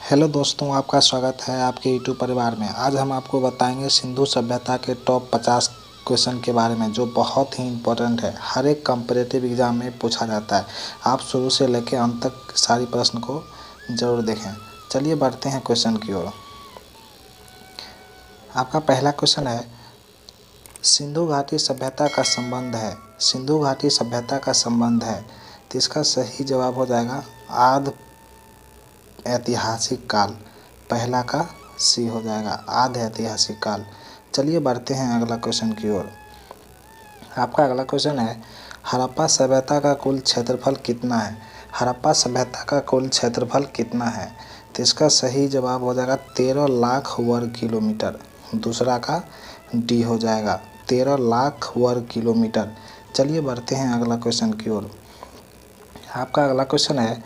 Hello दोस्तों, आपका स्वागत है आपके यूट्यूब परिवार में। आज हम आपको बताएंगे सिंधु सभ्यता के टॉप 50 क्वेश्चन के बारे में, जो बहुत ही इम्पोर्टेंट है। हर एक कॉम्पिटिटिव एग्जाम में पूछा जाता है। आप शुरू से लेकर अंत तक सारी प्रश्न को जरूर देखें। चलिए बढ़ते हैं क्वेश्चन की ओर। आपका पहला क्वेश्चन है, सिंधु घाटी सभ्यता का संबंध है। सिंधु घाटी सभ्यता का संबंध है, तो इसका सही जवाब हो जाएगा आद ऐतिहासिक काल। पहला का सी हो जाएगा, आध ऐतिहासिक काल। चलिए बढ़ते हैं अगला क्वेश्चन की ओर। आपका अगला क्वेश्चन है, हड़प्पा सभ्यता का कुल क्षेत्रफल कितना है। हड़प्पा सभ्यता का कुल क्षेत्रफल कितना है, तो इसका सही जवाब हो जाएगा 13 लाख वर्ग किलोमीटर। दूसरा का डी हो जाएगा 13 लाख वर्ग किलोमीटर। चलिए बढ़ते हैं अगला क्वेश्चन की ओर। आपका अगला क्वेश्चन है,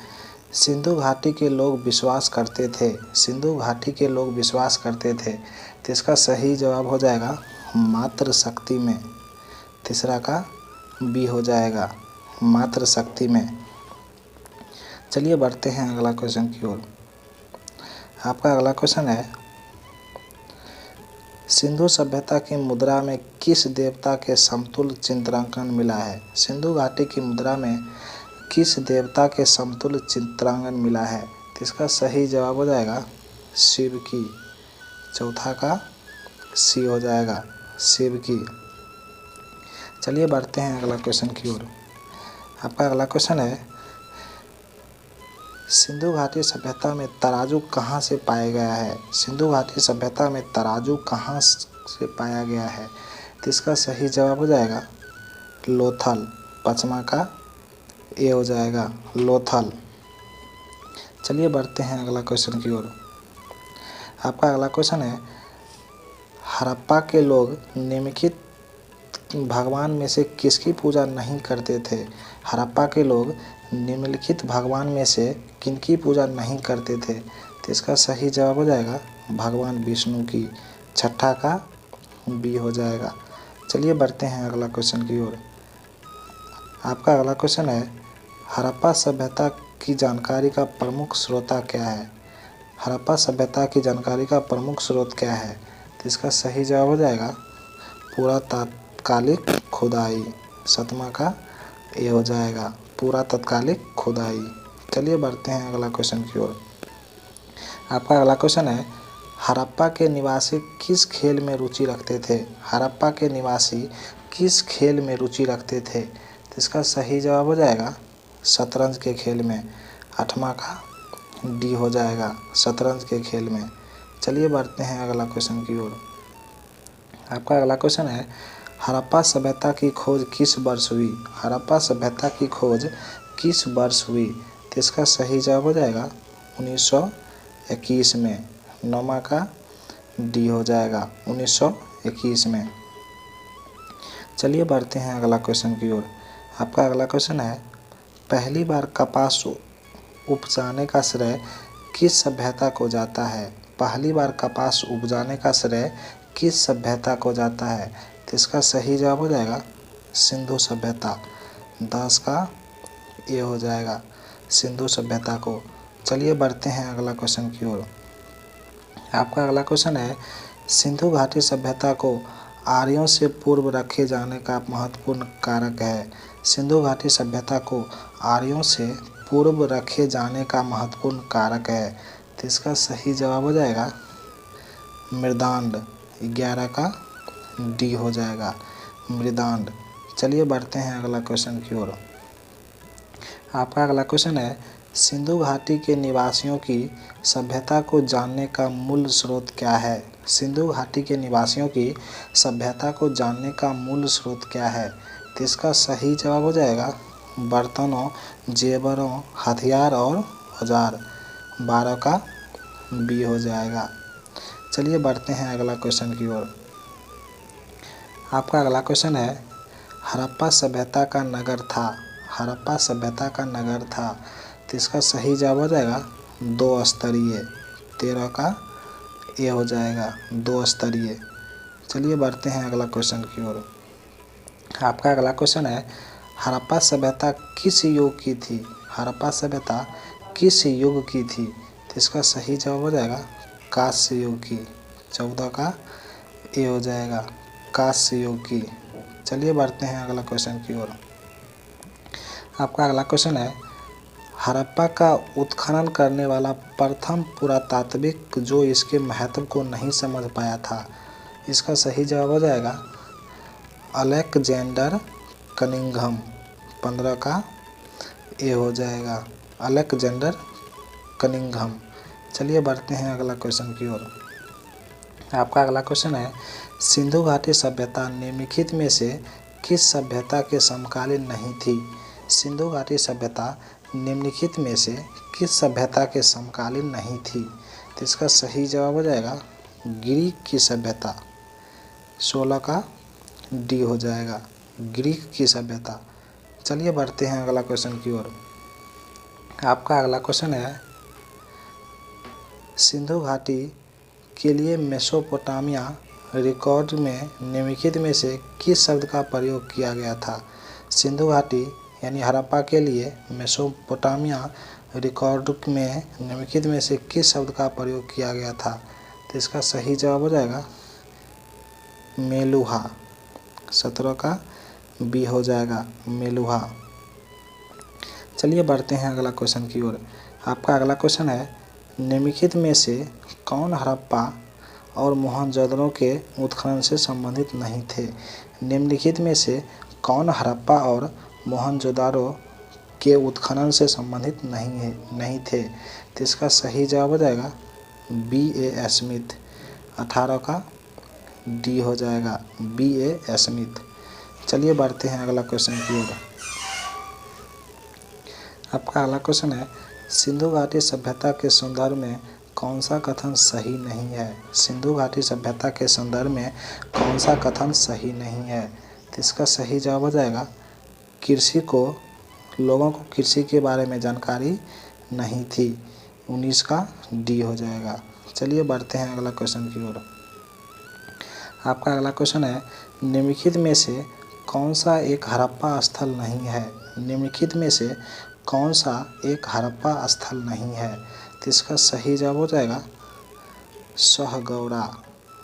सिंधु घाटी के लोग विश्वास करते थे। सिंधु घाटी के लोग विश्वास करते थे, तो इसका सही जवाब हो जाएगा मातृ शक्ति में। तीसरा का बी हो जाएगा मातृ शक्ति में। चलिए बढ़ते हैं अगला क्वेश्चन की ओर। आपका अगला क्वेश्चन है, सिंधु सभ्यता की मुद्रा में किस देवता के समतुल्य चित्रांकन मिला है। सिंधु घाटी की मुद्रा में किस देवता के समतुल्य चित्रांकन मिला है, तो इसका सही जवाब हो जाएगा शिव की। चौथा का सी हो जाएगा शिव की। चलिए बढ़ते हैं अगला क्वेश्चन की ओर। आपका अगला क्वेश्चन है, सिंधु घाटी सभ्यता में तराजू कहाँ से पाया गया है। सिंधु घाटी सभ्यता में तराजू कहाँ से पाया गया है, तो इसका सही जवाब हो जाएगा लोथल। पाँचवा का ए हो जाएगा लोथल। चलिए बढ़ते हैं अगला क्वेश्चन की ओर। आपका अगला क्वेश्चन है, हड़प्पा के लोग निम्नलिखित भगवान में से किसकी पूजा नहीं करते थे। हड़प्पा के लोग निम्नलिखित भगवान में से किनकी पूजा नहीं करते थे, तो इसका सही जवाब हो जाएगा भगवान विष्णु की। छठा का बी हो जाएगा। चलिए बढ़ते हैं अगला क्वेश्चन की ओर। आपका अगला क्वेश्चन है, हड़प्पा सभ्यता की जानकारी का प्रमुख स्रोत क्या है। हड़प्पा सभ्यता की जानकारी का प्रमुख स्रोत क्या है, तो इसका सही जवाब हो जाएगा पुरातात्कालिक खुदाई। सातवां का ए हो जाएगा पुरातात्कालिक खुदाई। चलिए बढ़ते हैं अगला क्वेश्चन की ओर। आपका अगला क्वेश्चन है, हड़प्पा के निवासी किस खेल में रुचि रखते थे। हड़प्पा के निवासी किस खेल में रुचि रखते थे, तो इसका सही जवाब हो जाएगा शतरंज के खेल में। आठवां का डी हो जाएगा शतरंज के खेल में। चलिए बढ़ते हैं अगला क्वेश्चन की ओर। आपका अगला क्वेश्चन है, हड़प्पा सभ्यता की खोज किस वर्ष हुई। हड़प्पा सभ्यता की खोज किस वर्ष हुई, तो इसका सही जवाब हो जाएगा 1921 में। नौवां का डी हो जाएगा 1921 में। चलिए बढ़ते हैं अगला क्वेश्चन की ओर। आपका अगला क्वेश्चन है, पहली बार कपास उपजाने का श्रेय किस सभ्यता को जाता है। पहली बार कपास उपजाने का श्रेय किस सभ्यता को जाता है, तो इसका सही जवाब हो जाएगा सिंधु सभ्यता। 10 का ए हो जाएगा सिंधु सभ्यता को। चलिए बढ़ते हैं अगला क्वेश्चन की ओर। आपका अगला क्वेश्चन है, सिंधु घाटी सभ्यता को आर्यों से पूर्व रखे जाने का महत्वपूर्ण कारक है। सिंधु घाटी सभ्यता को आर्यों से पूर्व रखे जाने का महत्वपूर्ण कारक है, तो इसका सही जवाब हो जाएगा मृदांड। 11 का डी हो जाएगा मृदांड। चलिए बढ़ते हैं अगला क्वेश्चन की ओर। आपका अगला क्वेश्चन है, सिंधु घाटी के निवासियों की सभ्यता को जानने का मूल स्रोत क्या है। सिंधु घाटी के निवासियों की सभ्यता को जानने का मूल स्रोत क्या है, तो इसका सही जवाब हो जाएगा बर्तनों, जेवरों, हथियार और औजार। 12 का बी हो जाएगा। चलिए बढ़ते हैं अगला क्वेश्चन की ओर। आपका अगला क्वेश्चन है, हड़प्पा सभ्यता का नगर था। हड़प्पा सभ्यता का नगर था, तो इसका सही जवाब हो जाएगा 2 स्तरीय। 13 का ए हो जाएगा 2 स्तरीय। चलिए बढ़ते हैं अगला क्वेश्चन की ओर। आपका अगला क्वेश्चन है, हड़प्पा सभ्यता किस युग की थी। हड़प्पा सभ्यता किस युग की थी, तो इसका सही जवाब हो जाएगा कांस्ययुगी। 14 का ए हो जाएगा कांस्ययुगी। चलिए बढ़ते हैं अगला क्वेश्चन की ओर। आपका अगला क्वेश्चन है, हड़प्पा का उत्खनन करने वाला प्रथम पुरातात्विक जो इसके महत्व को नहीं समझ पाया था। इसका सही जवाब हो जाएगा अलेक्जेंडर कनिंघम। 15 का ए हो जाएगा अलेक्जेंडर कनिंघम। चलिए बढ़ते हैं अगला क्वेश्चन की ओर। आपका अगला क्वेश्चन है, सिंधु घाटी सभ्यता निम्नलिखित में से किस सभ्यता के समकालीन नहीं थी। सिंधु घाटी सभ्यता निम्नलिखित में से किस सभ्यता के समकालीन नहीं थी। तो इसका सही जवाब हो जाएगा ग्रीक की सभ्यता। 16 का डी हो जाएगा ग्रीक की सभ्यता। चलिए बढ़ते हैं अगला क्वेश्चन की ओर। आपका अगला क्वेश्चन है, सिंधु घाटी के लिए मेसोपोटामिया रिकॉर्ड में निम्नलिखित में से किस शब्द का प्रयोग किया गया था। सिंधु घाटी यानी हड़प्पा के लिए मेसोपोटामिया रिकॉर्ड में निम्नलिखित में से किस शब्द का प्रयोग किया गया था। तो इसका सही जवाब हो जाएगा मेलुहा। 17 का बी हो जाएगा मेलुहा। चलिए बढ़ते हैं अगला क्वेश्चन की ओर। आपका अगला क्वेश्चन है, निम्नलिखित में से कौन हड़प्पा और मोहनजोदड़ो के उत्खनन से संबंधित नहीं थे। निम्नलिखित में से कौन हड़प्पा और मोहनजोदड़ो के उत्खनन से संबंधित नहीं थे। तो इसका सही जवाब हो जाएगा B.A. स्मिथ। 18 का डी हो जाएगा B.A. स्मिथ। चलिए बढ़ते हैं अगला क्वेश्चन की ओर। आपका अगला क्वेश्चन है, सिंधु घाटी सभ्यता के संदर्भ में कौन सा कथन सही नहीं है। सिंधु घाटी सभ्यता के संदर्भ में कौन सा कथन सही नहीं है। तो इसका सही जवाब हो जाएगा लोगों को कृषि के बारे में जानकारी नहीं थी। 19 का डी हो जाएगा। चलिए बढ़ते हैं अगला क्वेश्चन की ओर। आपका अगला क्वेश्चन है, निम्नलिखित में से कौन सा एक हड़प्पा स्थल नहीं है। निम्नलिखित में से कौन सा एक हड़प्पा स्थल नहीं है। तो इसका सही जवाब हो जाएगा सहगौरा।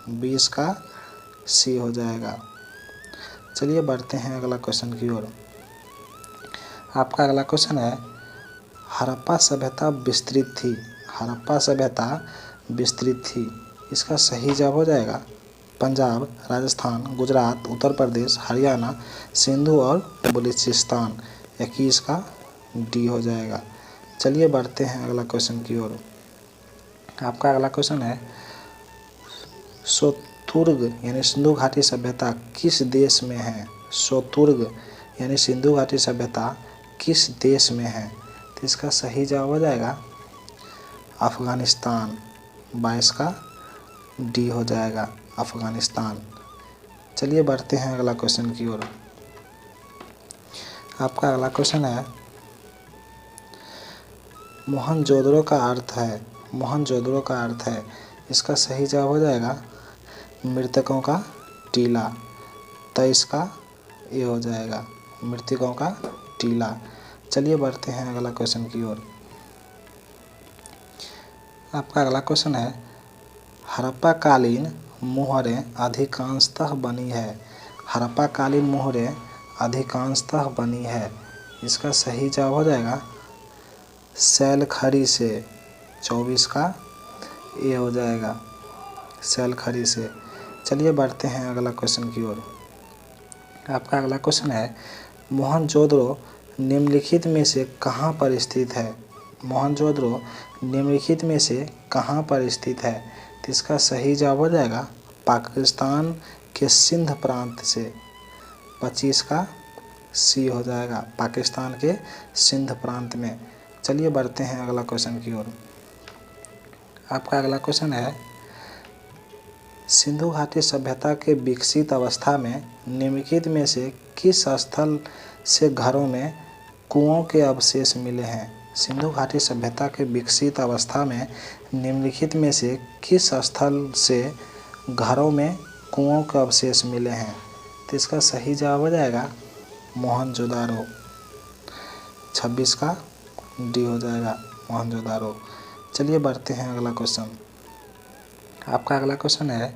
20 का सी हो जाएगा। चलिए बढ़ते हैं अगला क्वेश्चन की ओर। आपका अगला क्वेश्चन है, हड़प्पा सभ्यता विस्तृत थी। हड़प्पा सभ्यता विस्तृत थी। इसका सही जवाब हो जाएगा पंजाब, राजस्थान, गुजरात, उत्तर प्रदेश, हरियाणा, सिंधु और बलूचिस्तान। 21 का डी हो जाएगा। चलिए बढ़ते हैं अगला क्वेश्चन की ओर। आपका अगला क्वेश्चन है, सोतुर्ग यानी सिंधु घाटी सभ्यता किस देश में है। सोतुर्ग यानी सिंधु घाटी सभ्यता किस देश में है। तो इसका सही जवाब हो जाएगा अफ़गानिस्तान। 22 का डी हो जाएगा अफ़गानिस्तान। चलिए बढ़ते हैं अगला क्वेश्चन की ओर। आपका अगला क्वेश्चन है, मोहनजोदड़ो का अर्थ है। मोहनजोदड़ो का अर्थ है। इसका सही जवाब हो जाएगा मृतकों का टीला। 23 का ये हो जाएगा मृतकों का टीला। चलिए बढ़ते हैं अगला क्वेश्चन की ओर। आपका अगला क्वेश्चन है, हड़प्पा कालीन मोहरें अधिकांशतः बनी है। हड़प्पा कालीन मोहरें अधिकांशतः बनी है। इसका सही जवाब हो जाएगा सैलखड़ी से। 24 का ए हो जाएगा सैलखड़ी से। चलिए बढ़ते हैं अगला क्वेश्चन की ओर। आपका अगला क्वेश्चन है, मोहनजोदड़ो निम्नलिखित में से कहाँ पर स्थित है। मोहनजोदड़ो निम्नलिखित में से कहाँ पर स्थित है। तो इसका सही जवाब हो जाएगा पाकिस्तान के सिंध प्रांत से। 25 का सी हो जाएगा पाकिस्तान के सिंध प्रांत में। चलिए बढ़ते हैं अगला क्वेश्चन की ओर। आपका अगला क्वेश्चन है, सिंधु घाटी सभ्यता के विकसित अवस्था में निम्नलिखित में से किस स्थल से घरों में कुओं के अवशेष मिले हैं। सिंधु घाटी सभ्यता के विकसित अवस्था में निम्नलिखित में से किस स्थल से घरों में कुओं के अवशेष मिले हैं। तो इसका सही जवाब हो जाएगा मोहनजोदारो। 26 का डी हो जाएगा मोहनजोदारो। चलिए बढ़ते हैं अगला क्वेश्चन। आपका अगला क्वेश्चन है,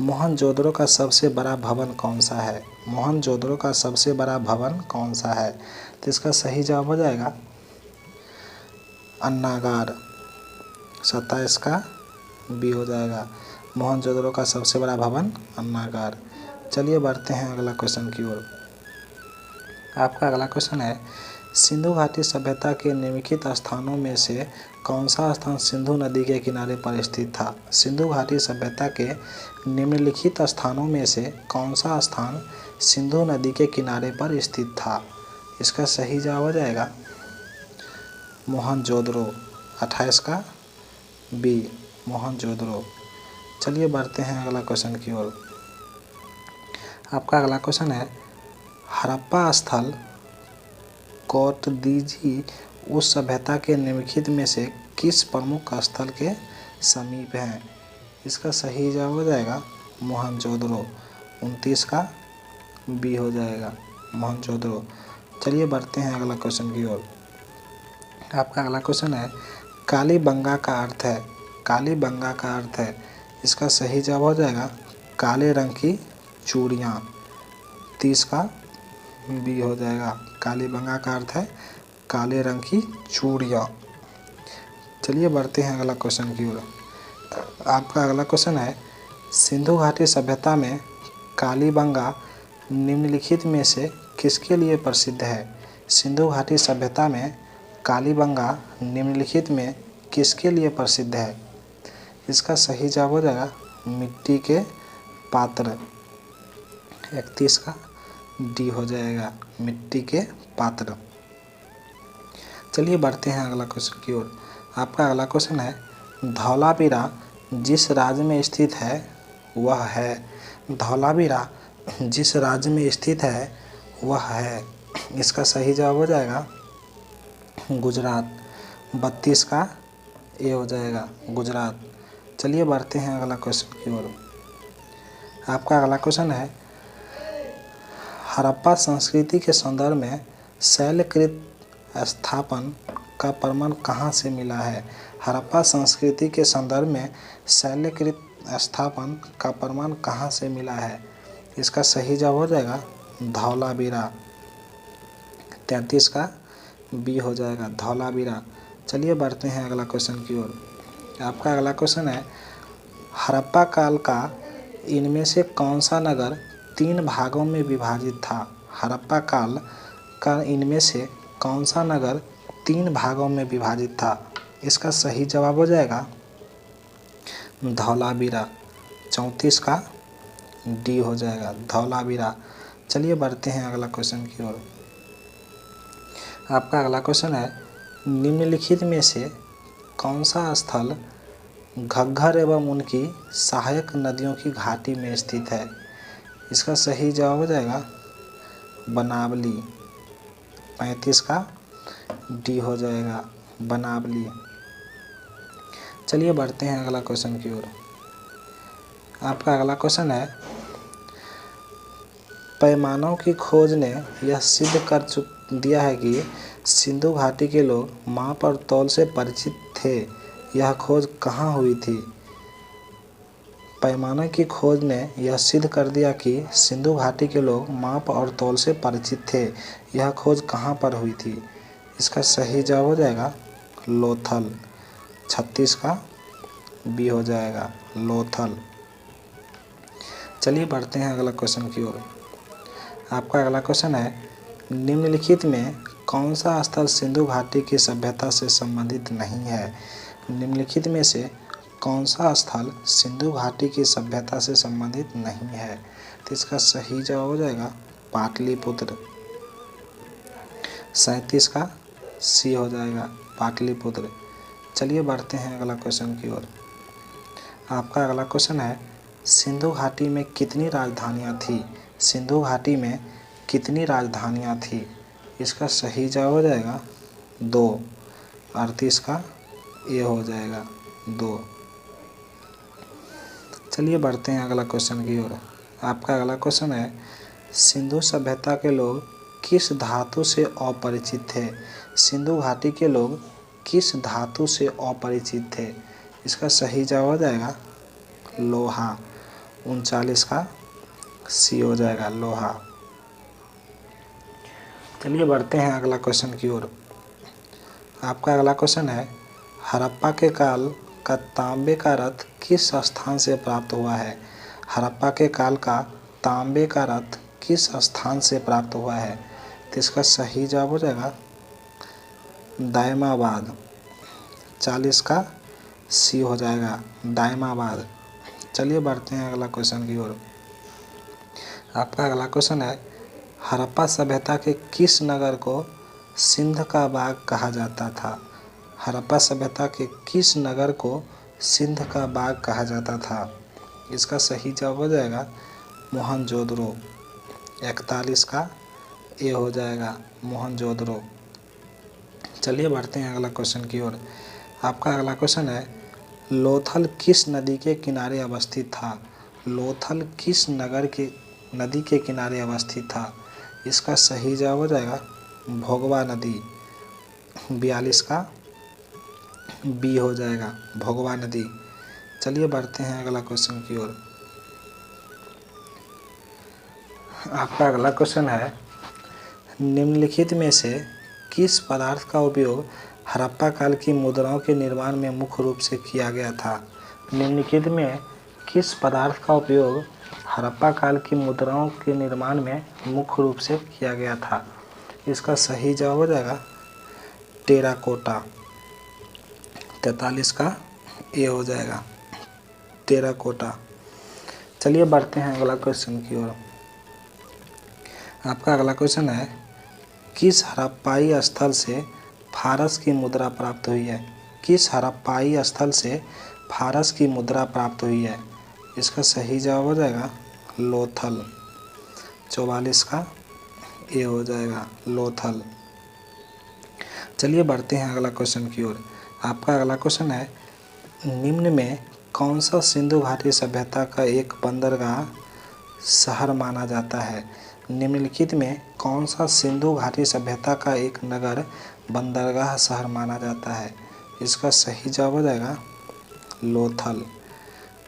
मोहनजोदड़ो का सबसे बड़ा भवन कौन सा है? मोहनजोदड़ो का सबसे बड़ा भवन कौन सा है? तो इसका सही जवाब हो जाएगा अन्नागार। 27 का बी हो जाएगा। मोहनजोदड़ो का सबसे बड़ा भवन अन्नागार। चलिए बढ़ते हैं अगला क्वेश्चन की ओर। आपका अगला क्वेश्चन है, सिंधु घाटी सभ्यता के निम्नलिखित स्थानों में से कौन सा स्थान सिंधु नदी के किनारे पर स्थित था? सिंधु घाटी सभ्यता के निम्नलिखित स्थानों में से कौन सा स्थान सिंधु नदी के किनारे पर स्थित था? इसका सही जवाब हो जाएगा मोहनजोदड़ो। 28 का बी मोहनजोदड़ो। चलिए बढ़ते हैं अगला क्वेश्चन की ओर। आपका अगला क्वेश्चन है, हड़प्पा स्थल कोटदीजी उस सभ्यता के निम्नलिखित में से किस प्रमुख स्थल के समीप हैं? इसका सही जवाब हो जाएगा मोहनजोदड़ो। 29 का बी हो जाएगा मोहनजोदड़ो। चलिए बढ़ते हैं अगला क्वेश्चन की ओर। आपका अगला क्वेश्चन है, कालीबंगा का अर्थ है? कालीबंगा का अर्थ है, इसका सही जवाब हो जाएगा काले रंग की चूड़ियाँ। 30 का बी हो जाएगा। कालीबंगा का अर्थ है काले रंग की चूड़ियाँ। चलिए बढ़ते हैं अगला क्वेश्चन की ओर। आपका अगला क्वेश्चन है, सिंधु घाटी सभ्यता में कालीबंगा निम्नलिखित में से किसके लिए प्रसिद्ध है? सिंधु घाटी सभ्यता में कालीबंगा निम्नलिखित में किसके लिए प्रसिद्ध है? इसका सही जवाब हो जाएगा मिट्टी के पात्र। 31 का डी हो जाएगा मिट्टी के पात्र। चलिए बढ़ते हैं अगला क्वेश्चन की ओर। आपका अगला क्वेश्चन है, धौलावीरा जिस राज्य में स्थित है वह है? धौलावीरा जिस राज्य में स्थित है वह है, इसका सही जवाब हो जाएगा गुजरात। 32 का ए हो जाएगा गुजरात। चलिए बढ़ते हैं अगला क्वेश्चन की ओर। आपका अगला क्वेश्चन है, हड़प्पा संस्कृति के संदर्भ में शैलकृत स्थापन का प्रमाण कहाँ से मिला है? हड़प्पा संस्कृति के संदर्भ में शैलकृत स्थापन का प्रमाण कहाँ से मिला है? इसका सही जवाब हो जाएगा धौलावीरा। 33 का बी हो जाएगा धौलावीरा। चलिए बढ़ते हैं अगला क्वेश्चन की ओर। आपका अगला क्वेश्चन है, हड़प्पा काल का इनमें से कौन सा नगर 3 भागों में विभाजित था? हड़प्पा काल का इनमें से कौन सा नगर 3 भागों में विभाजित था? इसका सही जवाब हो जाएगा धौलावीरा। 34 का डी हो जाएगा धौलावीरा। चलिए बढ़ते हैं अगला क्वेश्चन की ओर। आपका अगला क्वेश्चन है, निम्नलिखित में से कौन सा स्थल घग्गर एवं उनकी सहायक नदियों की घाटी में स्थित है? इसका सही जवाब हो जाएगा बनावली। 35 का डी हो जाएगा बनावली। चलिए बढ़ते हैं अगला क्वेश्चन की ओर। आपका अगला क्वेश्चन है, पैमानों की खोज ने यह सिद्ध कर दिया है कि सिंधु घाटी के लोग माप और तौल से परिचित थे। यह खोज कहाँ हुई थी? पैमाने की खोज ने यह सिद्ध कर दिया कि सिंधु घाटी के लोग माप और तौल से परिचित थे। यह खोज कहाँ पर हुई थी? इसका सही जवाब हो जाएगा लोथल। 36 का बी हो जाएगा लोथल। चलिए बढ़ते हैं अगला क्वेश्चन की ओर। आपका अगला क्वेश्चन है, निम्नलिखित में कौन सा स्थल सिंधु घाटी की सभ्यता से संबंधित नहीं है? निम्नलिखित में से कौन सा स्थल सिंधु घाटी की सभ्यता से संबंधित नहीं है? तो इसका सही जवाब हो जाएगा पाटलिपुत्र। 37 का सी हो जाएगा पाटलिपुत्र। चलिए बढ़ते हैं अगला क्वेश्चन की ओर। आपका अगला क्वेश्चन है, सिंधु घाटी में कितनी राजधानियाँ थी? सिंधु घाटी में कितनी राजधानियाँ थी? इसका सही जवाब हो जाएगा 2। 38 का ए हो जाएगा 2। चलिए बढ़ते हैं अगला क्वेश्चन की ओर। आपका अगला क्वेश्चन है, सिंधु सभ्यता के लोग किस धातु से अपरिचित थे? सिंधु घाटी के लोग किस धातु से अपरिचित थे? इसका सही जवाब हो जाएगा लोहा। 39 का सी हो जाएगा लोहा। चलिए बढ़ते हैं अगला क्वेश्चन की ओर। आपका अगला क्वेश्चन है, हड़प्पा के काल का तांबे का रथ किस स्थान से प्राप्त हुआ है? हड़प्पा के काल का तांबे का रथ किस स्थान से प्राप्त हुआ है? तो इसका सही जवाब हो जाएगा दायमाबाद। 40 का सी हो जाएगा दायमाबाद। चलिए बढ़ते हैं अगला क्वेश्चन की ओर। आपका अगला क्वेश्चन है, हड़प्पा सभ्यता के किस नगर को सिंध का बाग कहा जाता था? हड़प्पा सभ्यता के किस नगर को सिंध का बाग कहा जाता था? इसका सही जवाब हो जाएगा मोहनजोदड़ो। 41 का ए हो जाएगा मोहनजोदड़ो। चलिए बढ़ते हैं अगला क्वेश्चन की ओर। आपका अगला क्वेश्चन है, लोथल किस नदी के किनारे अवस्थित था? लोथल किस नदी के किनारे अवस्थित था? इसका सही जवाब हो जाएगा भोगवा नदी। 42 का बी हो जाएगा भोगवा नदी। चलिए बढ़ते हैं अगला क्वेश्चन की ओर। आपका अगला क्वेश्चन है, निम्नलिखित में से किस पदार्थ का उपयोग हड़प्पा काल की मुद्राओं के निर्माण में मुख्य रूप से किया गया था? निम्नलिखित में किस पदार्थ का उपयोग हड़प्पा काल की मुद्राओं के निर्माण में मुख्य रूप से किया गया था? इसका सही जवाब हो जाएगा टेराकोटा। 43 का ए हो जाएगा टेराकोटा। चलिए बढ़ते हैं अगला क्वेश्चन की ओर। आपका अगला क्वेश्चन है, किस हड़प्पाई स्थल से फारस की मुद्रा प्राप्त हुई है? किस हड़प्पाई स्थल से फारस की मुद्रा प्राप्त हुई है? इसका सही जवाब हो जाएगा लोथल। 44 का ए हो जाएगा लोथल। चलिए बढ़ते हैं अगला क्वेश्चन की ओर। आपका अगला क्वेश्चन है, निम्न में कौन सा सिंधु घाटी सभ्यता का एक बंदरगाह शहर माना जाता है? निम्नलिखित में कौन सा सिंधु घाटी सभ्यता का एक नगर बंदरगाह शहर माना जाता है? इसका सही जवाब हो जाएगा लोथल।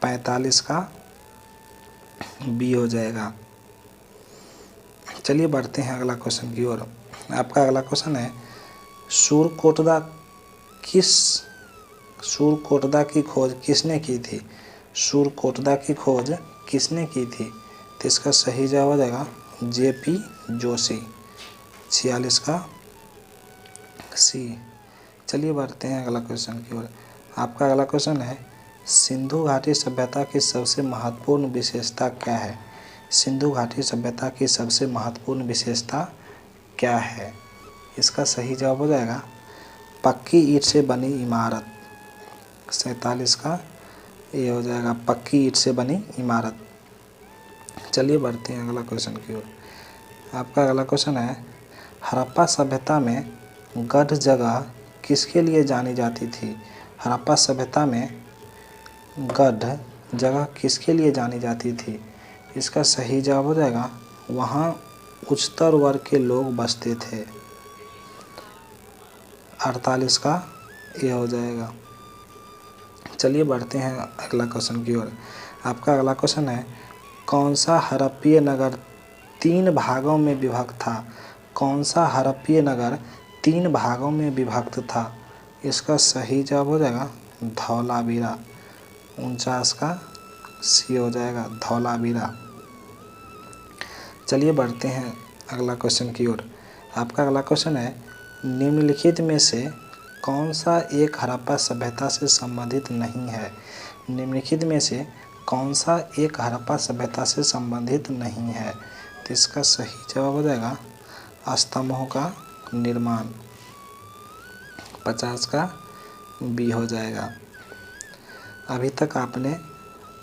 45 का बी हो जाएगा। चलिए बढ़ते हैं अगला क्वेश्चन की ओर। आपका अगला क्वेश्चन है, सूरकोटदा की खोज किसने की थी? सूरकोटदा की खोज किसने की थी? तो इसका सही जवाब हो जाएगा जेपी जोशी। 46 का सी। चलिए बढ़ते हैं अगला क्वेश्चन की ओर। आपका अगला क्वेश्चन है, सिंधु घाटी सभ्यता की सबसे महत्वपूर्ण विशेषता क्या है? सिंधु घाटी सभ्यता की सबसे महत्वपूर्ण विशेषता क्या है? इसका सही जवाब हो जाएगा पक्की ईंट से बनी इमारत। 47 का ये हो जाएगा पक्की ईंट से बनी इमारत। चलिए बढ़ते हैं अगला क्वेश्चन की ओर। आपका अगला क्वेश्चन है, हड़प्पा सभ्यता में गढ़ जगह किसके लिए जानी जाती थी? हड़प्पा सभ्यता में गढ़ जगह किसके लिए जानी जाती थी? इसका सही जवाब हो जाएगा वहाँ उच्चतर वर्ग के लोग बसते थे। 48 का ये हो जाएगा। चलिए बढ़ते हैं अगला क्वेश्चन की ओर। आपका अगला क्वेश्चन है, कौन सा हड़प्पीय नगर 3 भागों में विभक्त था? कौन सा हड़प्पीय नगर 3 भागों में विभक्त था? इसका सही जवाब हो जाएगा धौलावीरा। 49 का सी हो जाएगा धौलावीरा। चलिए बढ़ते हैं अगला क्वेश्चन की ओर। आपका अगला क्वेश्चन है, निम्नलिखित में से कौन सा एक हड़प्पा सभ्यता से संबंधित नहीं है? निम्नलिखित में से कौन सा एक हड़प्पा सभ्यता से संबंधित नहीं है? तो इसका सही जवाब हो जाएगा स्तंभों का निर्माण। 50 का बी हो जाएगा। अभी तक आपने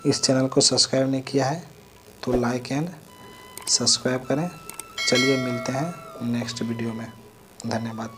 इस चैनल को सब्सक्राइब नहीं किया है तो लाइक एंड सब्सक्राइब करें। चलिए मिलते हैं नेक्स्ट वीडियो में। धन्यवाद।